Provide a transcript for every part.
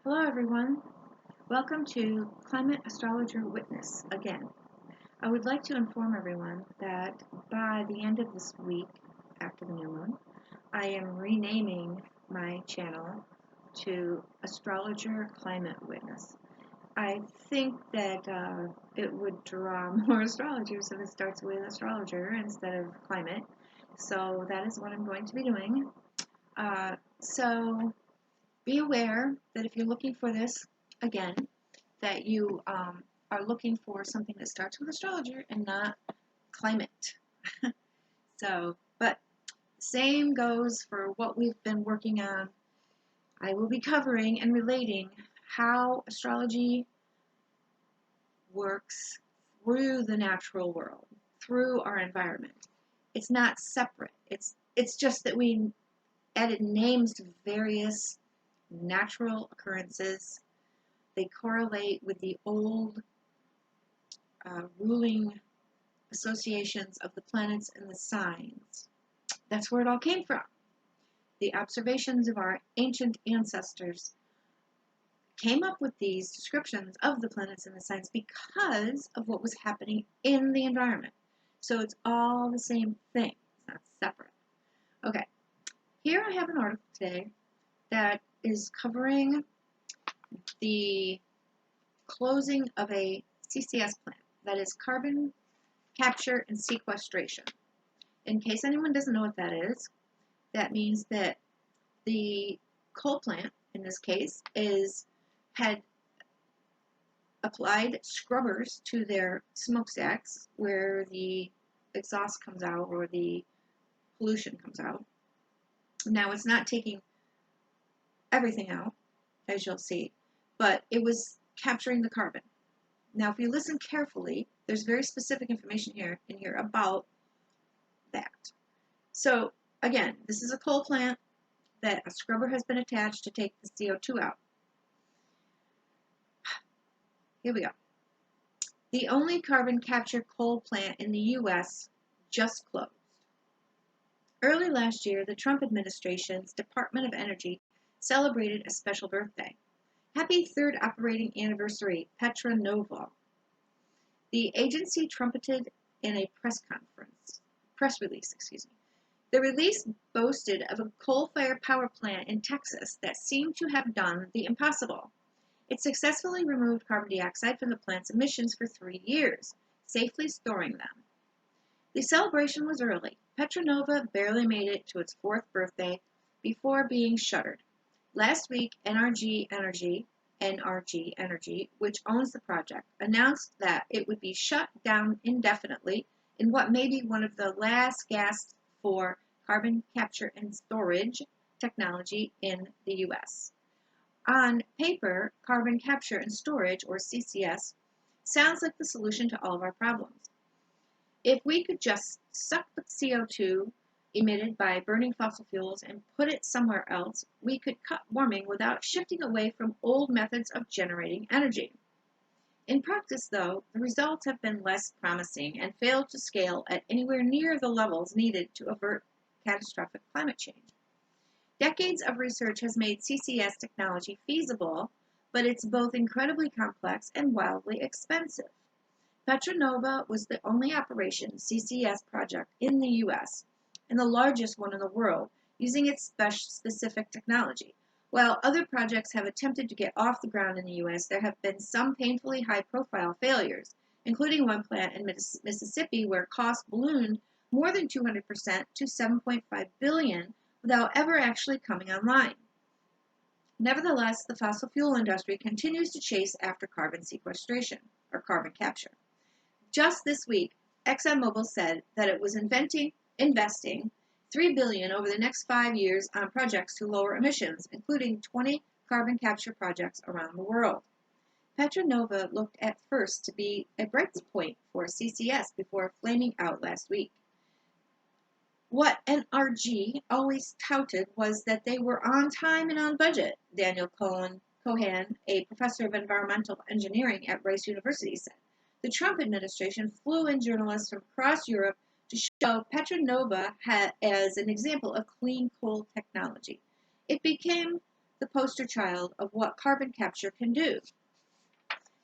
Hello everyone, welcome to Climate Astrologer Witness again. I would like to inform everyone that by the end of this week, after the new moon, I am renaming my channel to Astrologer Climate Witness. I think that it would draw more astrologers if it starts with astrologer instead of climate, so that is what I'm going to be doing. So be aware that if you're looking for this, again, that you are looking for something that starts with astrologer and not climate. But same goes for what we've been working on. I will be covering and relating how astrology works through the natural world, through our environment. It's not separate. It's just that we added names to various natural occurrences. They correlate with the old ruling associations of the planets and the signs. That's where it all came from. The observations of our ancient ancestors came up with these descriptions of the planets and the signs because of what was happening in the environment. So it's all the same thing. It's not separate. Okay, here I have an article today that is covering the closing of a CCS plant, that is carbon capture and sequestration. In case anyone doesn't know what that is, that means that the coal plant, in this case, had applied scrubbers to their smokestacks where the exhaust comes out or the pollution comes out. Now it's not taking everything out, as you'll see, but it was capturing the carbon. Now, if you listen carefully, there's very specific information in here about that. So, again, this is a coal plant that a scrubber has been attached to take the CO2 out. Here we go. The only carbon capture coal plant in the U.S. just closed. Early last year, the Trump administration's Department of Energy celebrated a special birthday. Happy third operating anniversary, Petra Nova. The agency trumpeted in a press release. The release boasted of a coal-fired power plant in Texas that seemed to have done the impossible. It successfully removed carbon dioxide from the plant's emissions for 3 years, safely storing them. The celebration was early. Petra Nova barely made it to its 4th birthday before being shuttered. Last week, NRG Energy, which owns the project, announced that it would be shut down indefinitely in what may be one of the last gasps for carbon capture and storage technology in the U.S. On paper, carbon capture and storage, or CCS, sounds like the solution to all of our problems. If we could just suck the CO2 emitted by burning fossil fuels and put it somewhere else, we could cut warming without shifting away from old methods of generating energy. In practice, though, the results have been less promising and failed to scale at anywhere near the levels needed to avert catastrophic climate change. Decades of research has made CCS technology feasible, but it's both incredibly complex and wildly expensive. Petra Nova was the only operation CCS project in the U.S., and the largest one in the world, using its specific technology. While other projects have attempted to get off the ground in the U.S., there have been some painfully high-profile failures, including one plant in Mississippi where costs ballooned more than 200% to $7.5 billion without ever actually coming online. Nevertheless, the fossil fuel industry continues to chase after carbon sequestration, or carbon capture. Just this week, ExxonMobil said that it was investing $3 billion over the next 5 years on projects to lower emissions, including 20 carbon capture projects around the world. Petra Nova looked at first to be a bright point for CCS before flaming out last week. What NRG always touted was that they were on time and on budget, Daniel Cohen, a professor of environmental engineering at Rice University, said. The Trump administration flew in journalists from across Europe to show Petra Nova as an example of clean coal technology. It became the poster child of what carbon capture can do.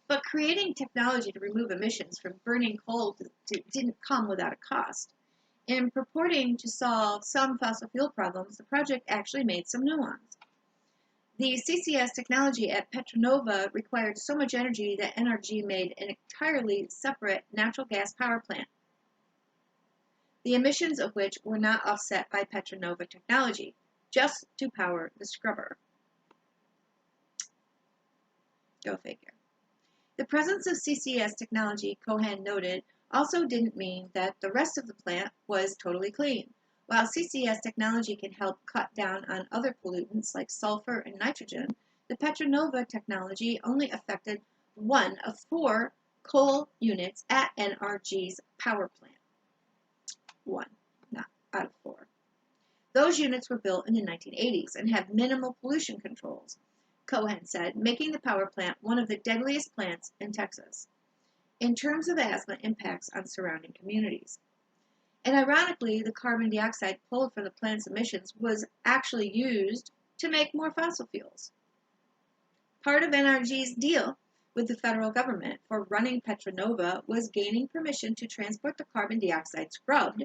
But creating technology to remove emissions from burning coal didn't come without a cost. In purporting to solve some fossil fuel problems, the project actually made some nuance. The CCS technology at Petronova required so much energy that NRG made an entirely separate natural gas power plant, the emissions of which were not offset by Petronova technology, just to power the scrubber. Go figure. The presence of CCS technology, Cohen noted, also didn't mean that the rest of the plant was totally clean. While CCS technology can help cut down on other pollutants like sulfur and nitrogen, the Petronova technology only affected 1 of 4 coal units at NRG's power plant. 1, not out of 4. Those units were built in the 1980s and have minimal pollution controls, Cohen said, making the power plant one of the deadliest plants in Texas in terms of asthma impacts on surrounding communities. And ironically, the carbon dioxide pulled from the plant's emissions was actually used to make more fossil fuels. Part of NRG's deal with the federal government for running Petronova was gaining permission to transport the carbon dioxide scrubbed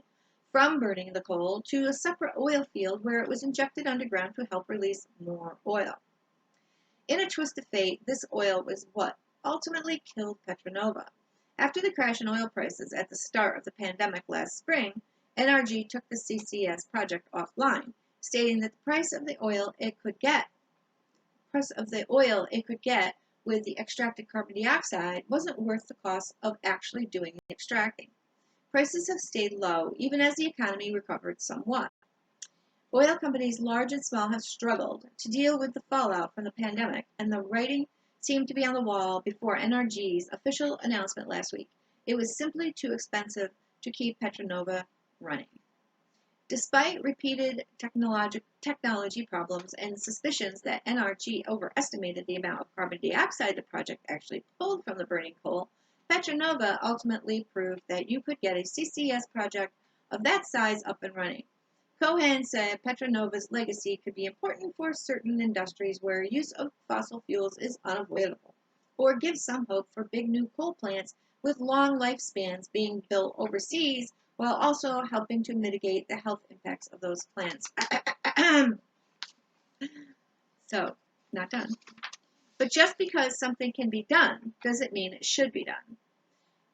from burning the coal to a separate oil field where it was injected underground to help release more oil. In a twist of fate, this oil was what ultimately killed Petronova. After the crash in oil prices at the start of the pandemic last spring, NRG took the CCS project offline, stating that the price of the oil it could get with the extracted carbon dioxide wasn't worth the cost of actually doing the extracting. Prices have stayed low, even as the economy recovered somewhat. Oil companies large and small have struggled to deal with the fallout from the pandemic, and the writing seemed to be on the wall before NRG's official announcement last week. It was simply too expensive to keep Petronova running. Despite repeated technology problems and suspicions that NRG overestimated the amount of carbon dioxide the project actually pulled from the burning coal, Petronova ultimately proved that you could get a CCS project of that size up and running. Cohen said Petronova's legacy could be important for certain industries where use of fossil fuels is unavoidable, or give some hope for big new coal plants with long lifespans being built overseas while also helping to mitigate the health impacts of those plants. So, not done. But just because something can be done doesn't mean it should be done.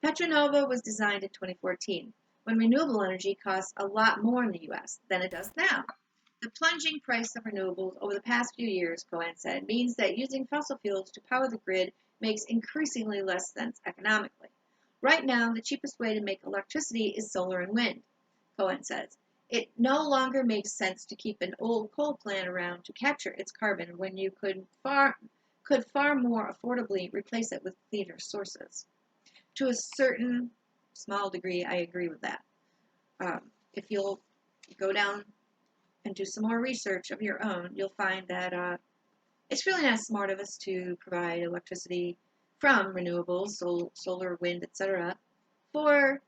Petronova was designed in 2014, when renewable energy costs a lot more in the U.S. than it does now. The plunging price of renewables over the past few years, Cohen said, means that using fossil fuels to power the grid makes increasingly less sense economically. Right now, the cheapest way to make electricity is solar and wind, Cohen says. It no longer makes sense to keep an old coal plant around to capture its carbon when you could far more affordably replace it with cleaner sources. To a certain small degree, I agree with that. If you'll go down and do some more research of your own, you'll find that it's really not smart of us to provide electricity from renewables, solar, wind, etc., for,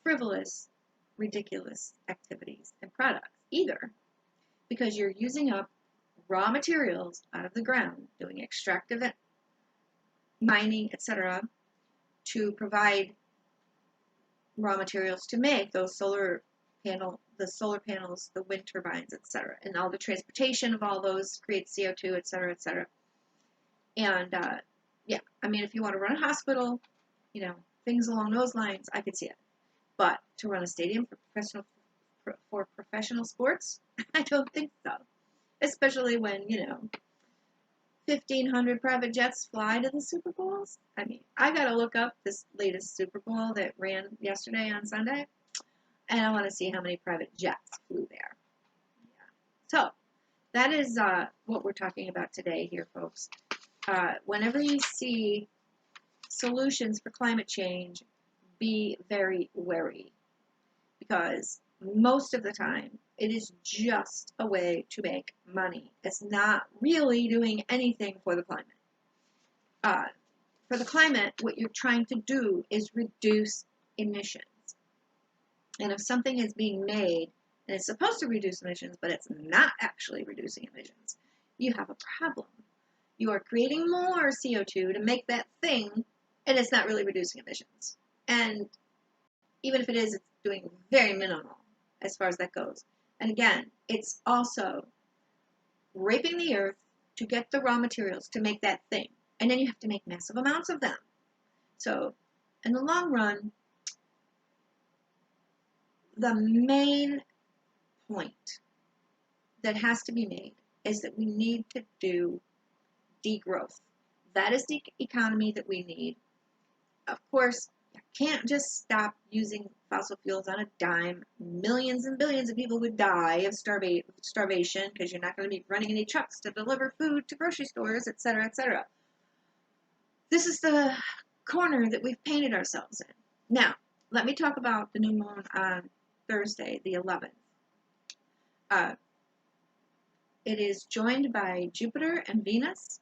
frivolous, ridiculous activities and products either, because you're using up raw materials out of the ground, doing extractive mining, etc., to provide raw materials to make those solar panels, the wind turbines, etc., and all the transportation of all those creates CO2, etc., etc. And if you want to run a hospital, things along those lines, I could see it. But to run a stadium for professional sports, I don't think so. Especially when 1,500 private jets fly to the Super Bowls. I gotta look up this latest Super Bowl that ran yesterday on Sunday, and I want to see how many private jets flew there. Yeah. So that is what we're talking about today here, folks. Whenever you see solutions for climate change, be very wary, because most of the time it is just a way to make money. It's not really doing anything for the climate. For the climate, what you're trying to do is reduce emissions. And if something is being made and it's supposed to reduce emissions, but it's not actually reducing emissions, you have a problem. You are creating more CO2 to make that thing, and it's not really reducing emissions. And even if it is, it's doing very minimal as far as that goes. And again, it's also raping the earth to get the raw materials to make that thing. And then you have to make massive amounts of them. So in the long run, the main point that has to be made is that we need to do degrowth. That is the economy that we need. Of course, you can't just stop using fossil fuels on a dime. Millions and billions of people would die of starvation because you're not going to be running any trucks to deliver food to grocery stores, etc., etc. This is the corner that we've painted ourselves in. Now, let me talk about the new moon on Thursday, the 11th. It is joined by Jupiter and Venus.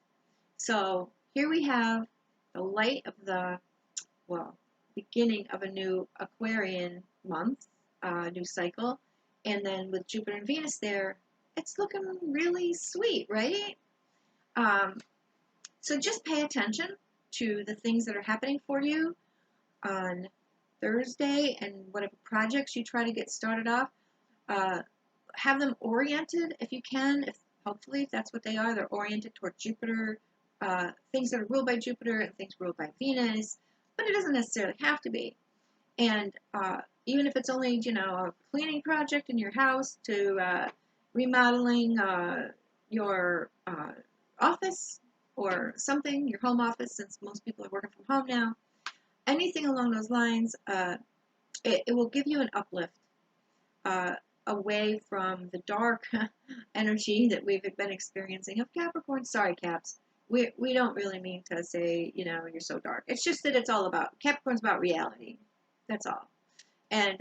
So here we have the light of the, well, beginning of a new Aquarian month, new cycle. And then with Jupiter and Venus there, it's looking really sweet, right? So just pay attention to the things that are happening for you on Thursday, and whatever projects you try to get started off, have them oriented if you can. Hopefully, if that's what they are, they're oriented toward Jupiter, things that are ruled by Jupiter and things ruled by Venus, but it doesn't necessarily have to be. And even if it's only, a cleaning project in your house to remodeling your office or something, your home office, since most people are working from home now, anything along those lines, it will give you an uplift away from the dark energy that we've been experiencing of Capricorn. Sorry, Caps. We don't really mean to say, you're so dark. It's just that it's all about, Capricorn's about reality. That's all. And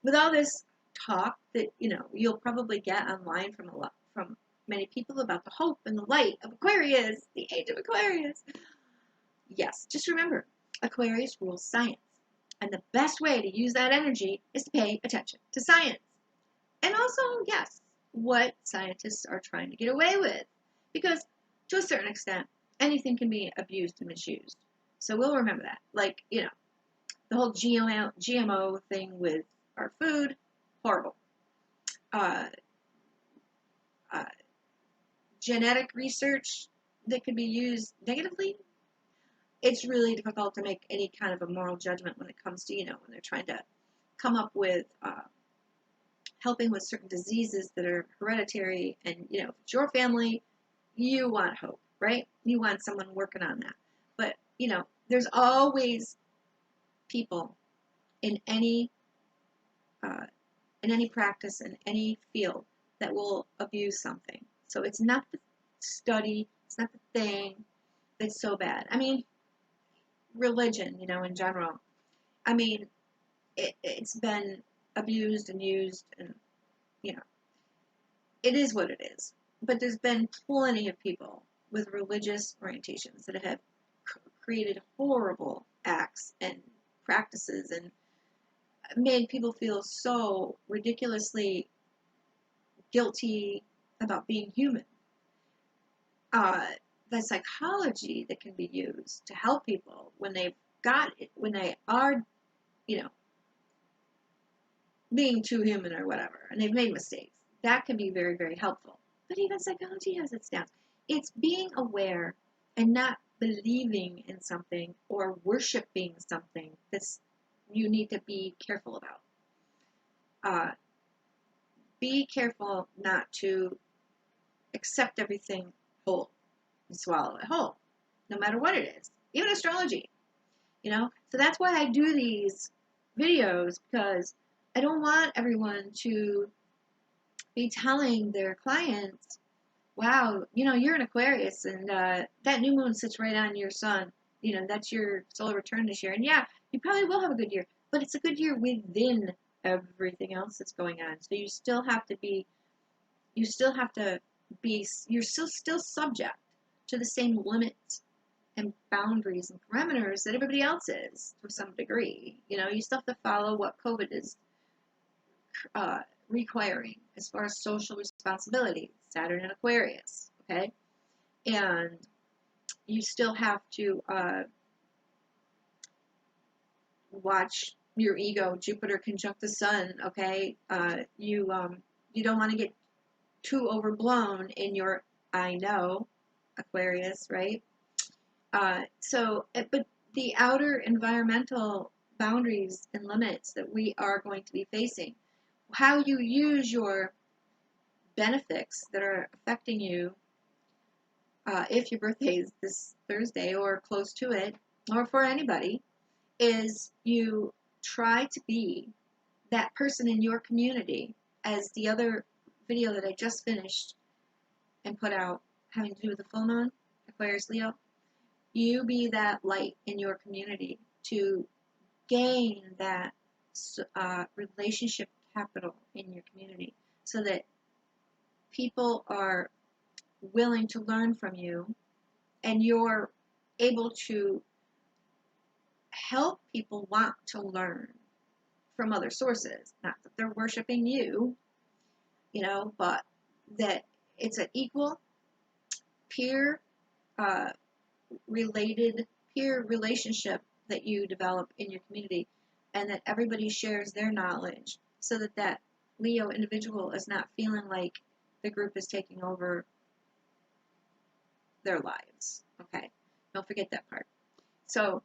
with all this talk that, you'll probably get online from many people about the hope and the light of Aquarius, the age of Aquarius. Yes, just remember, Aquarius rules science. And the best way to use that energy is to pay attention to science. And also, yes, what scientists are trying to get away with. Because, to a certain extent, anything can be abused and misused. So we'll remember that. Like, the whole GMO thing with our food, horrible. Genetic research that could be used negatively, it's really difficult to make any kind of a moral judgment when it comes to, when they're trying to come up with helping with certain diseases that are hereditary. And, if it's your family, you want hope, right? You want someone working on that. But, there's always people in any practice, in any field, that will abuse something. So it's not the study, it's not the thing that's so bad. I mean, religion, in general. I mean, it's been abused and used, and, it is what it is. But there's been plenty of people with religious orientations that have created horrible acts and practices and made people feel so ridiculously guilty about being human. The psychology that can be used to help people when they are, being too human or whatever, and they've made mistakes, that can be very, very helpful. But even psychology has its downs. It's being aware and not believing in something or worshiping something that's you need to be careful about. Be careful not to accept everything whole and swallow it whole, no matter what it is, even astrology. So that's why I do these videos, because I don't want everyone to be telling their clients, wow, you're an Aquarius, and that new moon sits right on your sun. That's your solar return this year. And yeah, you probably will have a good year, but it's a good year within everything else that's going on. So you're still subject to the same limits and boundaries and parameters that everybody else is to some degree. You still have to follow what COVID is requiring as far as social responsibility. Saturn in Aquarius, okay? And you still have to watch your ego. Jupiter conjunct the sun, okay? You don't want to get too overblown in your I know Aquarius, right? But the outer environmental boundaries and limits that we are going to be facing, how you use your benefics that are affecting you, if your birthday is this Thursday or close to it, or for anybody, is you try to be that person in your community, as the other video that I just finished and put out having to do with the full moon, Aquarius Leo. You be that light in your community to gain that relationship capital in your community, so that people are willing to learn from you, and you're able to help people want to learn from other sources. Not that they're worshiping you, but that it's an equal peer peer relationship that you develop in your community, and that everybody shares their knowledge, so that that Leo individual is not feeling like the group is taking over their lives. Okay, don't forget that part. So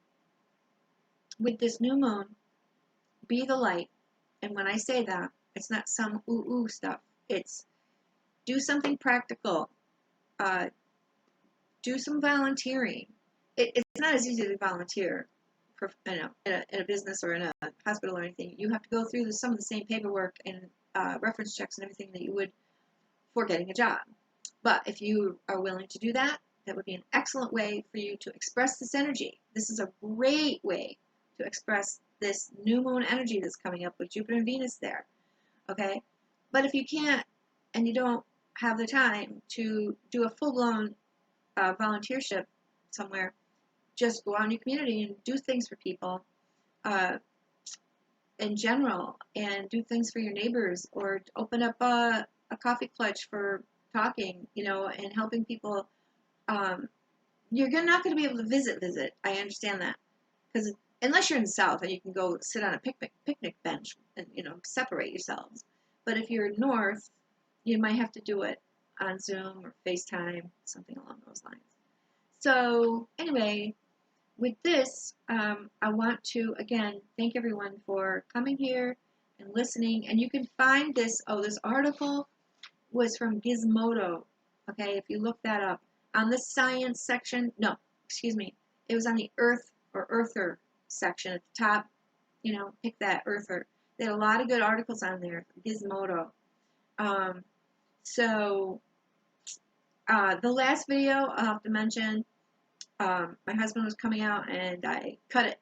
with this new moon, be the light. And when I say that, it's not some ooh stuff. It's do something practical. Do some volunteering. It's not as easy to volunteer, in a business or in a hospital or anything. You have to go through some of the same paperwork and reference checks and everything that you would for getting a job. But if you are willing to do that, that would be an excellent way for you to express this energy. This is a great way to express this new moon energy that's coming up with Jupiter and Venus there. Okay? But if you can't, and you don't have the time to do a full-blown volunteership somewhere, just go out in your community and do things for people in general, and do things for your neighbors, or open up a coffee clutch for talking, and helping people. You're not going to be able to visit. I understand that, because unless you're in the South and you can go sit on a picnic bench and separate yourselves. But if you're north, you might have to do it on Zoom or FaceTime, something along those lines. So anyway, with this, I want to again thank everyone for coming here and listening. And you can find this. This article was from Gizmodo. Okay, if you look that up on the science section. No, excuse me. It was on the Earth or Earther section at the top. Pick that Earther. They had a lot of good articles on there. Gizmodo. The last video I'll have to mention. My husband was coming out and I cut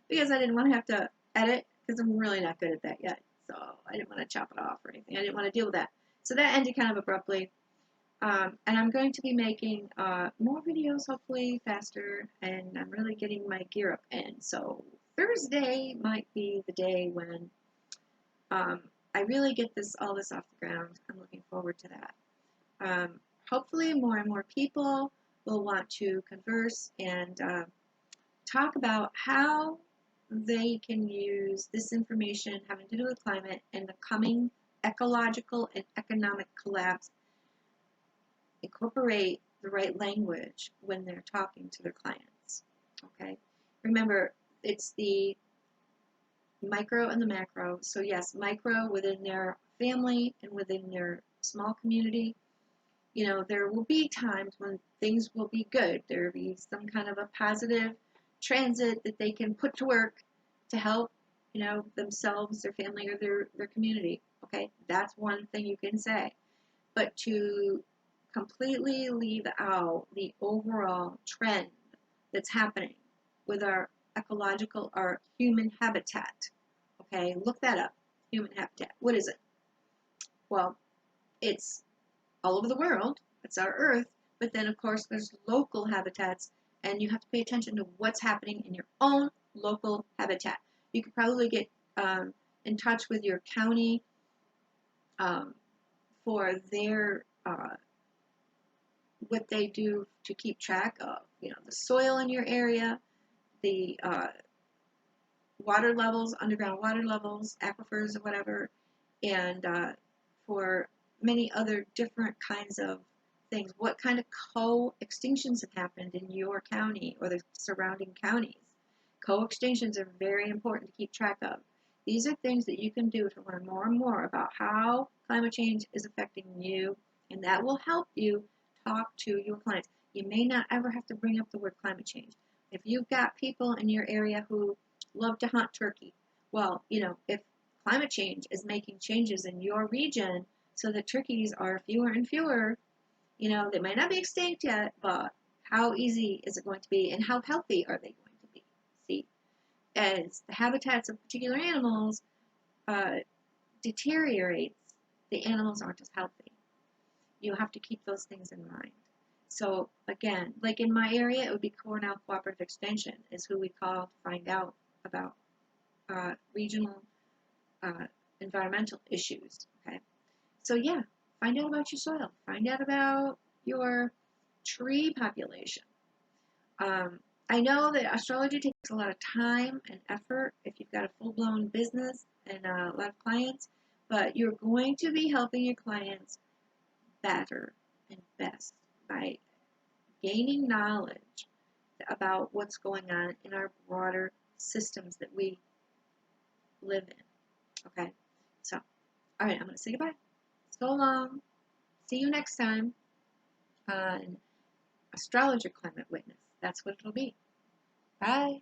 because I didn't want to have to edit, because I'm really not good at that yet. So I didn't want to chop it off or anything. I didn't want to deal with that. So that ended kind of abruptly. And I'm going to be making more videos, hopefully faster, and I'm really getting my gear up. And so Thursday might be the day when I really get all this off the ground. I'm looking forward to that. Hopefully more and more people will want to converse and talk about how they can use this information having to do with climate and the coming ecological and economic collapse. Incorporate the right language when they're talking to their clients. Okay? Remember, it's the micro and the macro. So yes, micro within their family and within their small community. There will be times when things will be good. There will be some kind of a positive transit that they can put to work to help, themselves, their family, or their community. Okay, that's one thing you can say. But to completely leave out the overall trend that's happening with our ecological, our human habitat. Okay, look that up. Human habitat. What is it? Well, it's all over the world. It's our Earth. But then, of course, there's local habitats, and you have to pay attention to what's happening in your own local habitat. You could probably get in touch with your county for their what they do to keep track of, the soil in your area, the water levels, underground water levels, aquifers or whatever, and for many other different kinds of things. What kind of co-extinctions have happened in your county or the surrounding counties? Co-extinctions are very important to keep track of. These are things that you can do to learn more and more about how climate change is affecting you, and that will help you talk to your clients. You may not ever have to bring up the word climate change. If you've got people in your area who love to hunt turkey, well, if climate change is making changes in your region so that turkeys are fewer and fewer, they might not be extinct yet, but how easy is it going to be, and how healthy are they going to be? See, as the habitats of particular animals deteriorates, the animals aren't as healthy. You have to keep those things in mind. So again, like in my area, it would be Cornell Cooperative Extension is who we call to find out about regional environmental issues. Okay, so yeah, find out about your soil. Find out about your tree population. I know that astrology takes a lot of time and effort if you've got a full-blown business and a lot of clients, but you're going to be helping your clients better and best by gaining knowledge about what's going on in our broader systems that we live in. Okay, so, all right, I'm going to say goodbye. So long. See you next time on Astrologer Climate Witness. That's what it'll be. Bye.